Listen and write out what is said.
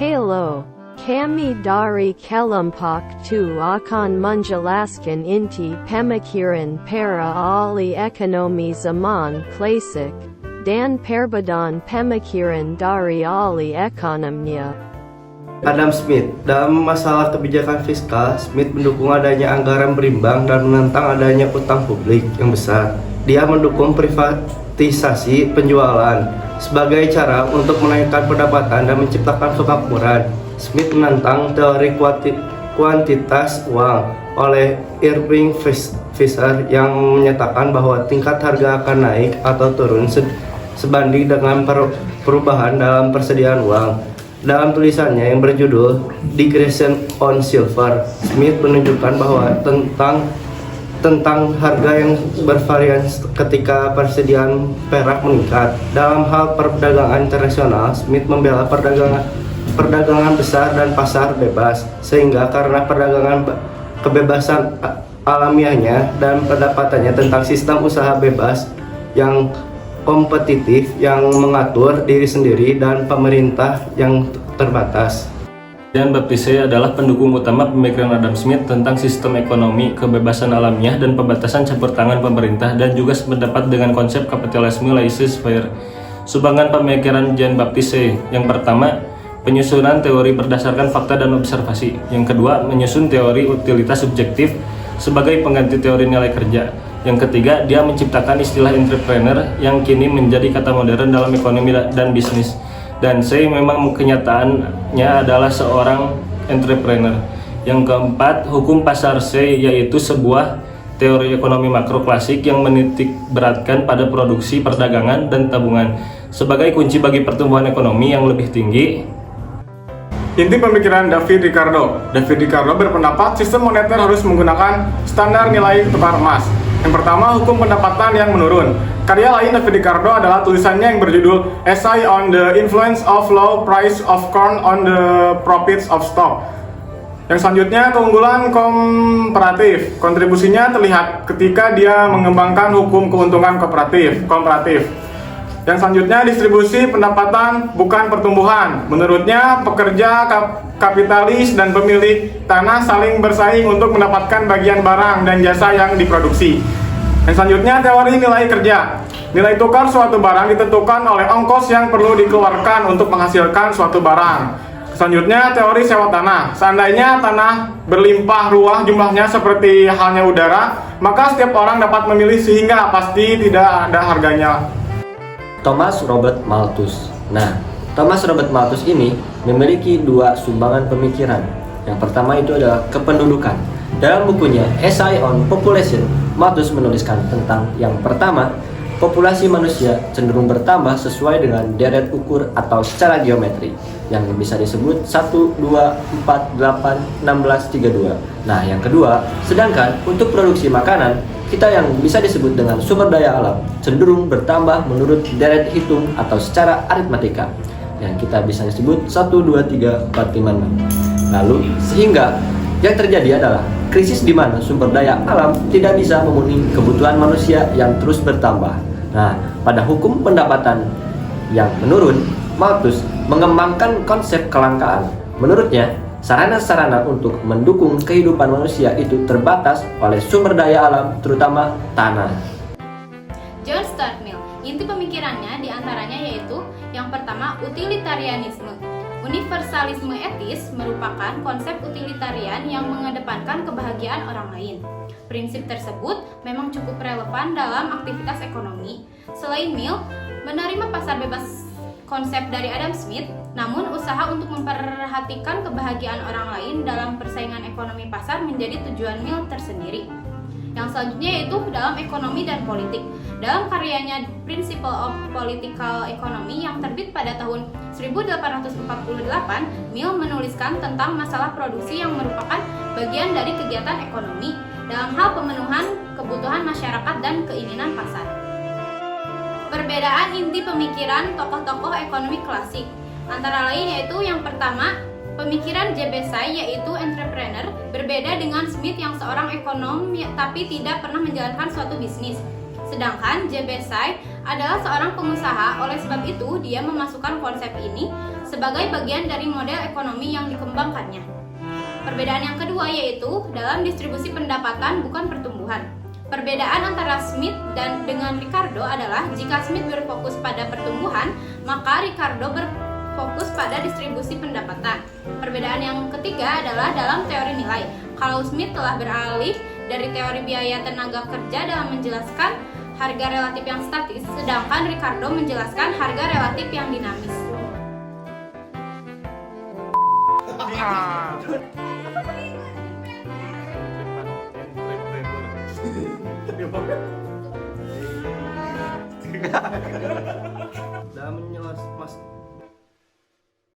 Halo, kami dari kelompok tu akan menjelaskan inti pemikiran para ahli ekonomi zaman klasik, dan perbedaan pemikiran dari ahli ekonominya. Adam Smith, dalam masalah kebijakan fiskal, Smith mendukung adanya anggaran berimbang dan menentang adanya utang publik yang besar. Dia mendukung privatisasi penjualan sebagai cara untuk menaikkan pendapatan dan menciptakan kemakmuran. Smith menentang teori kuantitas uang oleh Irving Fisher yang menyatakan bahwa tingkat harga akan naik atau turun sebanding dengan perubahan dalam persediaan uang. Dalam tulisannya yang berjudul Digression on Silver, Smith menunjukkan bahwa tentang harga yang bervarian ketika persediaan perak meningkat. Dalam hal perdagangan internasional, Smith membela perdagangan besar dan pasar bebas, sehingga karena kebebasan alamiahnya dan pendapatannya tentang sistem usaha bebas yang kompetitif yang mengatur diri sendiri dan pemerintah yang terbatas. Jean Baptiste adalah pendukung utama pemikiran Adam Smith tentang sistem ekonomi, kebebasan alamiah, dan pembatasan campur tangan pemerintah, dan juga sependapat dengan konsep kapitalisme laissez-faire. Sumbangan pemikiran Jean Baptiste: yang pertama, penyusunan teori berdasarkan fakta dan observasi. Yang kedua, menyusun teori utilitas subjektif sebagai pengganti teori nilai kerja. Yang ketiga, dia menciptakan istilah entrepreneur yang kini menjadi kata modern dalam ekonomi dan bisnis. Dan C, memang kenyataannya adalah seorang entrepreneur. Yang keempat, hukum pasar C, yaitu sebuah teori ekonomi makro klasik yang menitik beratkan pada produksi, perdagangan, dan tabungan sebagai kunci bagi pertumbuhan ekonomi yang lebih tinggi. Inti pemikiran David Ricardo. David Ricardo berpendapat sistem moneter harus menggunakan standar nilai tukar emas. Yang pertama, hukum pendapatan yang menurun. Karya lain David Ricardo adalah tulisannya yang berjudul Essay on the Influence of Low Price of Corn on the Profits of Stock. Yang selanjutnya, keunggulan komparatif. Kontribusinya terlihat ketika dia mengembangkan hukum keuntungan komparatif. Yang selanjutnya, distribusi pendapatan bukan pertumbuhan. Menurutnya, pekerja kapitalis dan pemilik tanah saling bersaing untuk mendapatkan bagian barang dan jasa yang diproduksi. Yang selanjutnya, teori nilai kerja. Nilai tukar suatu barang ditentukan oleh ongkos yang perlu dikeluarkan untuk menghasilkan suatu barang. Selanjutnya, teori sewa tanah. Seandainya tanah berlimpah ruah jumlahnya seperti halnya udara, maka setiap orang dapat memilih sehingga pasti tidak ada harganya. Thomas Robert Malthus. Nah, Thomas Robert Malthus ini memiliki dua sumbangan pemikiran. Yang pertama itu adalah kependudukan. Dalam bukunya Essay on Population, Malthus menuliskan tentang yang pertama, populasi manusia cenderung bertambah sesuai dengan deret ukur atau secara geometri yang bisa disebut 1, 2, 4, 8, 16, 32. Nah, yang kedua, sedangkan untuk produksi makanan, kita yang bisa disebut dengan sumber daya alam cenderung bertambah menurut deret hitung atau secara aritmatika yang kita bisa disebut 1, 2, 3, 4, 5, 6. Lalu sehingga yang terjadi adalah krisis di mana sumber daya alam tidak bisa memenuhi kebutuhan manusia yang terus bertambah. Nah, pada hukum pendapatan yang menurun, Malthus mengembangkan konsep kelangkaan. Menurutnya, sarana-sarana untuk mendukung kehidupan manusia itu terbatas oleh sumber daya alam, terutama tanah. John Stuart Mill, inti pemikirannya diantaranya yaitu yang pertama, utilitarianisme. Universalisme etis merupakan konsep utilitarian yang mengedepankan kebahagiaan orang lain. Prinsip tersebut memang cukup relevan dalam aktivitas ekonomi. Selain Mill menerima pasar bebas konsep dari Adam Smith, namun usaha untuk memperhatikan kebahagiaan orang lain dalam persaingan ekonomi pasar menjadi tujuan Mill tersendiri. Yang selanjutnya yaitu dalam ekonomi dan politik. Dalam karyanya Principle of Political Economy yang terbit pada tahun 1848, Mill menuliskan tentang masalah produksi yang merupakan bagian dari kegiatan ekonomi dalam hal pemenuhan kebutuhan masyarakat dan keinginan pasar. Perbedaan inti pemikiran tokoh-tokoh ekonomi klasik antara lain yaitu yang pertama, pemikiran J.B. Say yaitu entrepreneur berbeda dengan Smith yang seorang ekonom tapi tidak pernah menjalankan suatu bisnis. Sedangkan J.B. Tsai adalah seorang pengusaha, oleh sebab itu dia memasukkan konsep ini sebagai bagian dari model ekonomi yang dikembangkannya. Perbedaan yang kedua yaitu dalam distribusi pendapatan bukan pertumbuhan. Perbedaan antara Smith dan dengan Ricardo adalah jika Smith berfokus pada pertumbuhan, maka Ricardo berfokus pada distribusi pendapatan. Perbedaan yang ketiga adalah dalam teori nilai. Kalau Smith telah beralih dari teori biaya tenaga kerja dalam menjelaskan harga relatif yang statis, sedangkan Ricardo menjelaskan harga relatif yang dinamis. Hahaha.